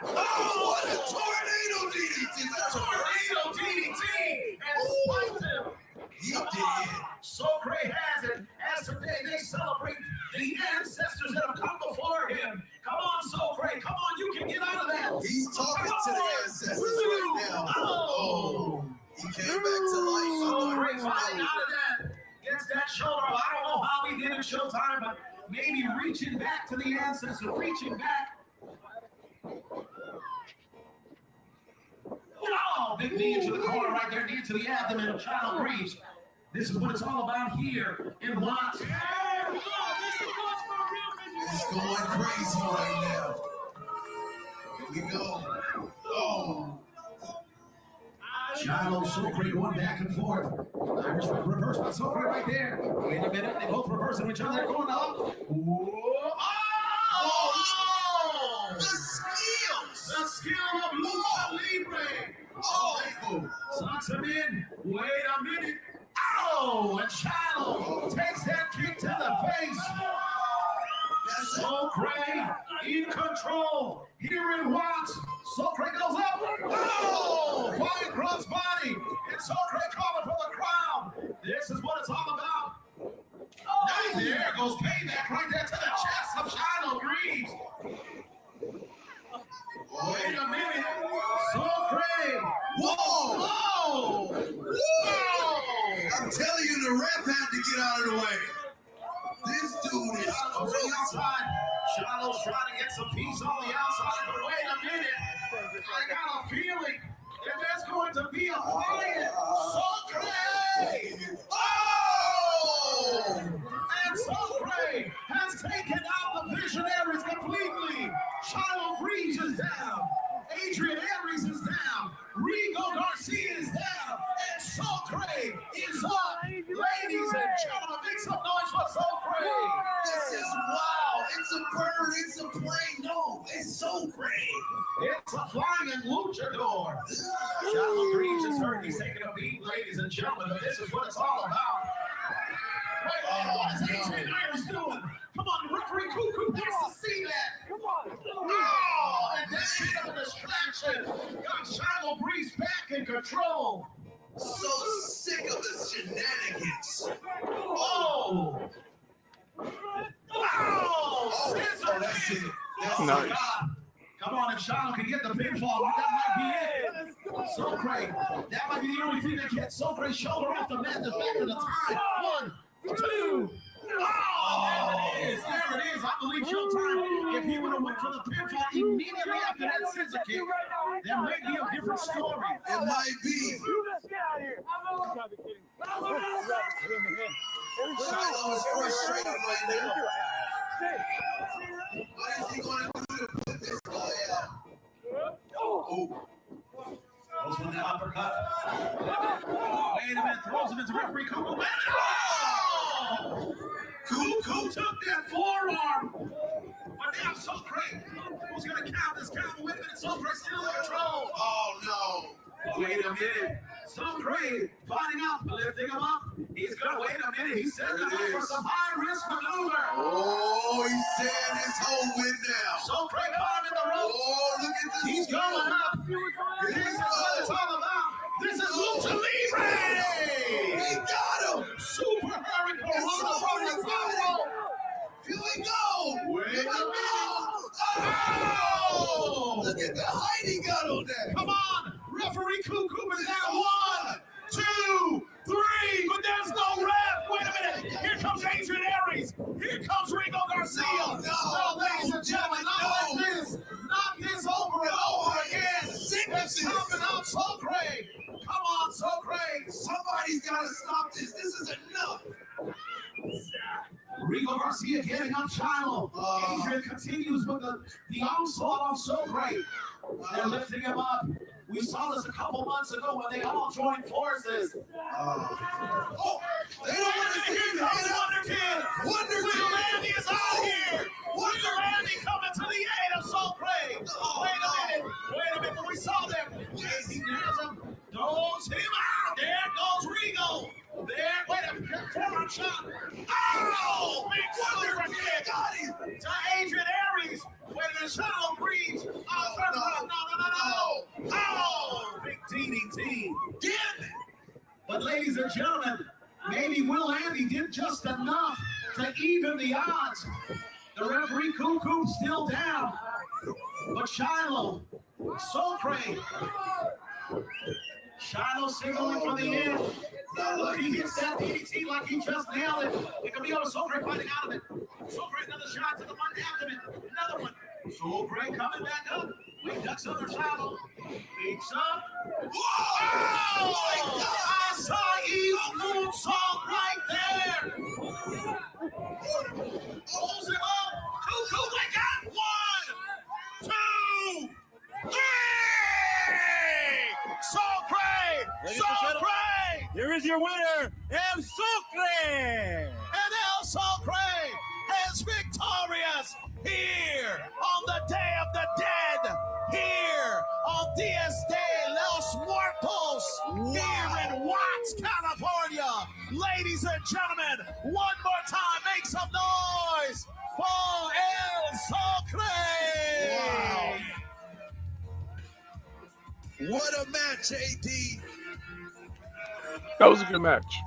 Oh, what a tornado DDT. That's a Tornado DDT and spiked him. He did. So great has it. As today they celebrate the ancestors that have come before him. Come on, so great. Come on, you can get out of that. He's talking to the ancestors right now. Oh, he came back to life. So great fighting out of that. Gets that shoulder. I don't know how he did it Showtime, but maybe reaching back to the ancestors, reaching back. Oh, big knee into the corner right there, knee to the abdomen of Child Reeves. This is what it's all about here in Watts. He's going crazy right now. Here we go. Oh. Shiloh, so great going back and forth. Irish reverse by so great right there. Wait a minute, they both reversing each other. They're going up. Whoa. Oh! The skills. The skill of Lucha Libre. Oh, sucks him in. Wait a minute. Oh, and Shiloh takes that kick to the face. So great in control here in Watts. So great goes up. Oh, flying cross body. And so great calling for the crowd. This is what it's all about. Nice. There goes payback right there to the chest of Shiloh Greaves. Wait a minute. So great. Whoa. Whoa. Whoa. I'm telling you, the ref had to get out of the way. This dude is Shiloh's on the outside. Shiloh's trying to get some peace on the outside. But wait a minute. I got a feeling that there's going to be a fire. So great. Oh! And so great has taken out the visionaries completely. Shiloh Reeves is down. Adrian Aries is down. Rigo Garcia is down. And So Great is up. Ladies and gentlemen, make some noise for So Great. This is wow. It's a bird. It's a plane. No, it's so great. It's a flying luchador. Shiloh Reeves is hurt. He's taking a beat, ladies and gentlemen, but this is what it's all about. Wait, what is Adrian Aries doing? Come on, referee Cuckoo has to see that. Come on. Oh, and that bit of a distraction got Shiloh Reeves back in control. So sick of the shenanigans. Oh! Oh! Scissor that's it. That's Nice. it. Come on, if Shiloh can get the pinfall, that might be it. So great. That might be the only thing that gets so great shoulder off the mat. The fact of the time. 1, 2. Oh, there it is. There it is. I believe Showtime, if he would have went for the pinfall immediately after that scissor kick, there may be a different story. It might be. Shiloh is frustrated right now. What is he going to do to put this guy out? Oh. Goes with the uppercut. Wait a minute. Throws him into referee Cuckoo. Oh! Cuckoo took that forearm. But now Socrates, who's going to count this count? Wait a minute. Socrates still in control. Oh, no. Wait a minute. Socrates finding out, lifting him up. He's going to wait a minute. He's setting him up for some high-risk maneuver. Oh, he's saying his whole win now. Socrates caught him in the ropes. Oh, look at this. He's going up. This is what it's all about. This is Lucha Libre. He got him. Super Hurricane Rana from the top rope. Here we go. Wait a minute. Oh! Look at the height he got on that. Come on. Referee Cuckoo is down. 1, 2, 3. But there's no ref. Wait a minute. Here comes Adrian Aries. Here comes Rico Garcia. No, ladies and gentlemen, not like this. Knock this over and over again. It's coming out Socrates. Come on, Socrates. Somebody's got to stop this. This is enough. Rico Garcia getting up Shiloh. Adrian continues with the onslaught on Socrates. They're lifting him up. We saw this a couple months ago when they all joined forces. They don't want to see him. Wonder Kid. Will Andy is out here. Will Andy coming to the aid of Socrates. Wait a minute. When we saw them, he has him. Throws him out. There goes Rigo. There, wait a minute. Forearm shot. Oh! Big Wonder Kid. Got him. To Adrian Aries. Wait a minute. Shiloh breathes. Oh, no. Oh! Big DDT. Damn it. But ladies and gentlemen, maybe Will Andy did just enough to even the odds. The referee Cuckoo still down. But Shiloh, Socrates. Shiloh signaling for the end. Look, he hits that DDT like he just nailed it. It could be over Socrates fighting out of it. Socrates another shot to the one abdomen. Another one. Socrates coming back up. We ducks under Shiloh. Beats up. Whoa! Oh my God! Acai moonsault right there. Pulls him up. Cuckoo, wake up. 1, 2, 3. Socrates! Here is your winner, El Sucre. And El Socrates is victorious here on the Day of the Dead, here on Dias de los Muertos, here in Watts, California. Ladies and gentlemen, one more time, make some noise for El Socrates. Wow. What a match, AD. That was a good match.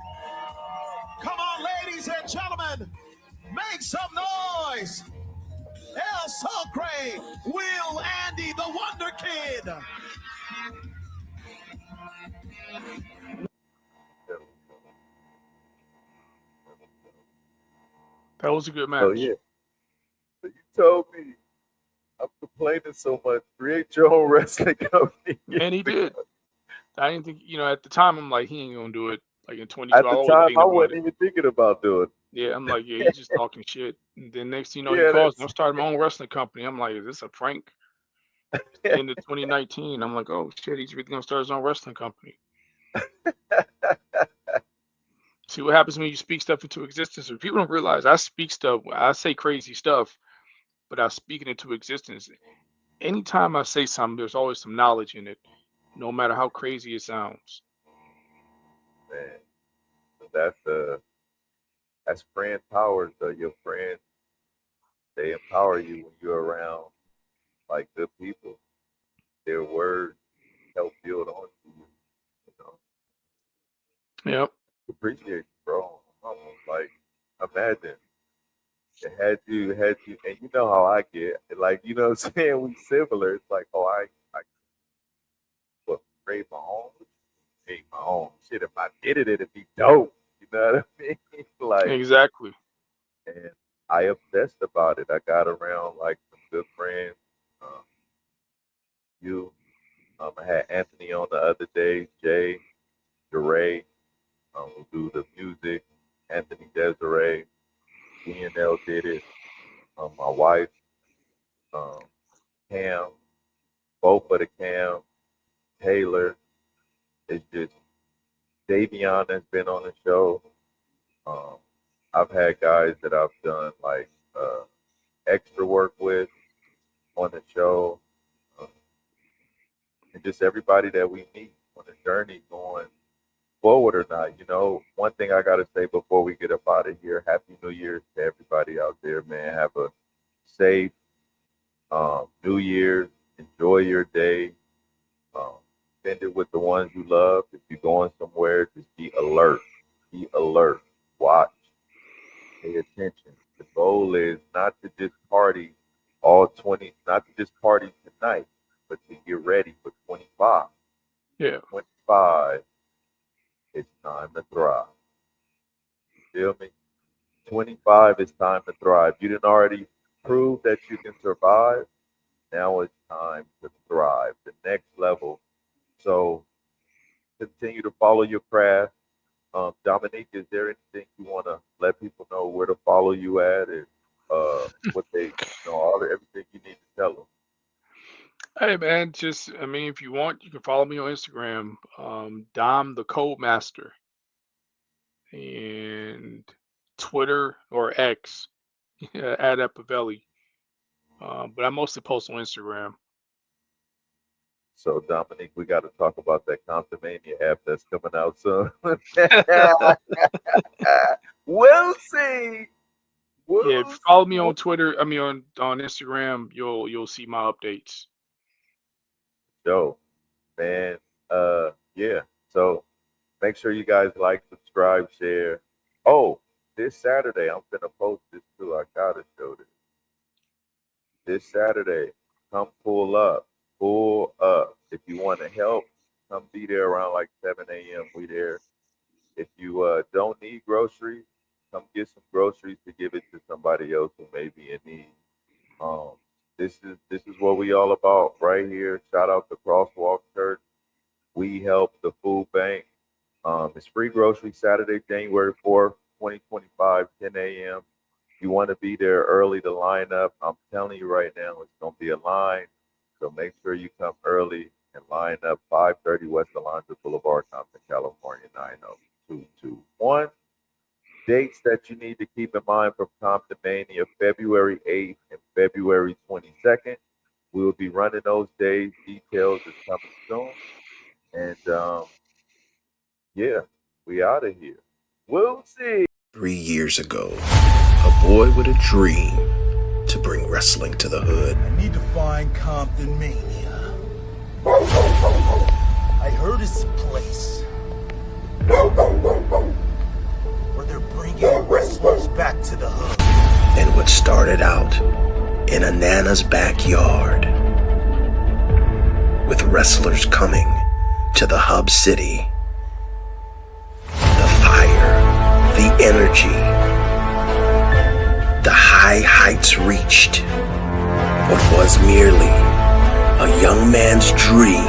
Come on, ladies and gentlemen, make some noise. El Socrates, Will Andy, the Wonder Kid. That was a good match. Oh yeah. So you told me I'm complaining so much. Create your own wrestling company. And he did. I didn't think, at the time, I'm like, he ain't going to do it. Like in 22, At the time, I wasn't even thinking about doing it. Yeah, I'm like, yeah, he's just talking shit. And then next thing you know, he calls me, I'm starting my own wrestling company. I'm like, is this a prank? Into 2019, I'm like, oh shit, he's really going to start his own wrestling company. See what happens when you speak stuff into existence. People don't realize I speak stuff, I say crazy stuff, but I speak it into existence. Anytime I say something, there's always some knowledge in it, no matter how crazy it sounds. Man, that's friend power. So your friends, they empower you when you're around like good people. Their words help build on you. appreciate you, bro. Like, imagine it had you, and you know how I get. Like, you know what I'm saying? We similar. It's like, oh, I what, create my own, create my own shit. If I did it, it'd be dope. You know what I mean? Like, Exactly. and I obsessed about it. I got around like some good friends. Um, you, I had Anthony on the other day, Jay, DeRay, who do the music, Anthony Desiree, DNL did it. My wife, um, Cam, both of the Cam, Taylor. It's just Davion has been on the show. Um, I've had guys that I've done like extra work with on the show, um, and just everybody that we meet on the journey going forward or not. You know, one thing I got to say before we get up out of here, Happy New Year to everybody out there, man. Have a safe New Year's. Enjoy your day. Um, Spend it with the ones you love. If you're going somewhere, just be alert. Be alert. Watch. Pay attention. The goal is not to just party not to just party tonight, but to get ready for 25. Yeah. 25, it's time to thrive. Feel me? 25 is time to thrive. You didn't already prove that you can survive. Now it's time to thrive. The next level. So continue to follow your craft. Dominique, is there anything you want to let people know where to follow you at, and what they, everything you need to tell them? Hey man, if you want, you can follow me on Instagram, Dom the Code Master, and Twitter or X at Appaveli. But I mostly post on Instagram. So Dominique, we got to talk about that Comptomania app that's coming out soon. We'll see. Yeah, if you follow me on Twitter, on Instagram, you'll see my updates. Yo, man. Yeah. So make sure you guys like, subscribe, share. Oh, this Saturday, I'm gonna post this too. I gotta show this. This Saturday, come pull up. Pull up. If you want to help, come be there around like 7 a.m. We there. If you don't need groceries, come get some groceries to give it to somebody else who may be in need. This is what we all about right here. Shout out to Crosswalk Church. We help the food bank. It's free grocery Saturday, January 4th, 2025, 10 a.m. You want to be there early to line up. I'm telling you right now, it's going to be a line. So make sure you come early and line up 530 West Alonzo Boulevard, Compton, California, 90221. Dates that you need to keep in mind from Comptomania, February 8th and February 22nd. We will be running those days. Details is coming soon. And yeah, we out of here. We'll see. 3 years ago, a boy with a dream to bring wrestling to the hood. I need to find Compton Mania. I heard it's a place where they're bringing wrestlers back to the hood. And what started out in a Nana's backyard, with wrestlers coming to the hub city. The fire, the energy, the high heights reached. What was merely a young man's dream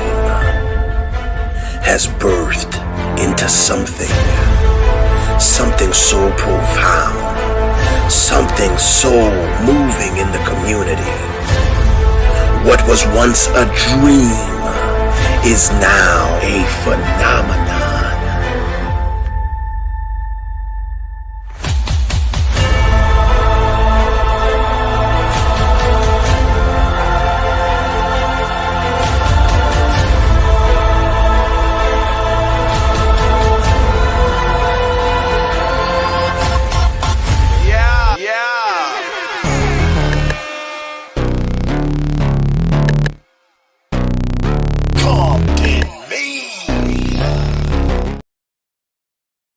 has birthed into something so profound, something so moving in the community. What was once a dream is now a phenomenon.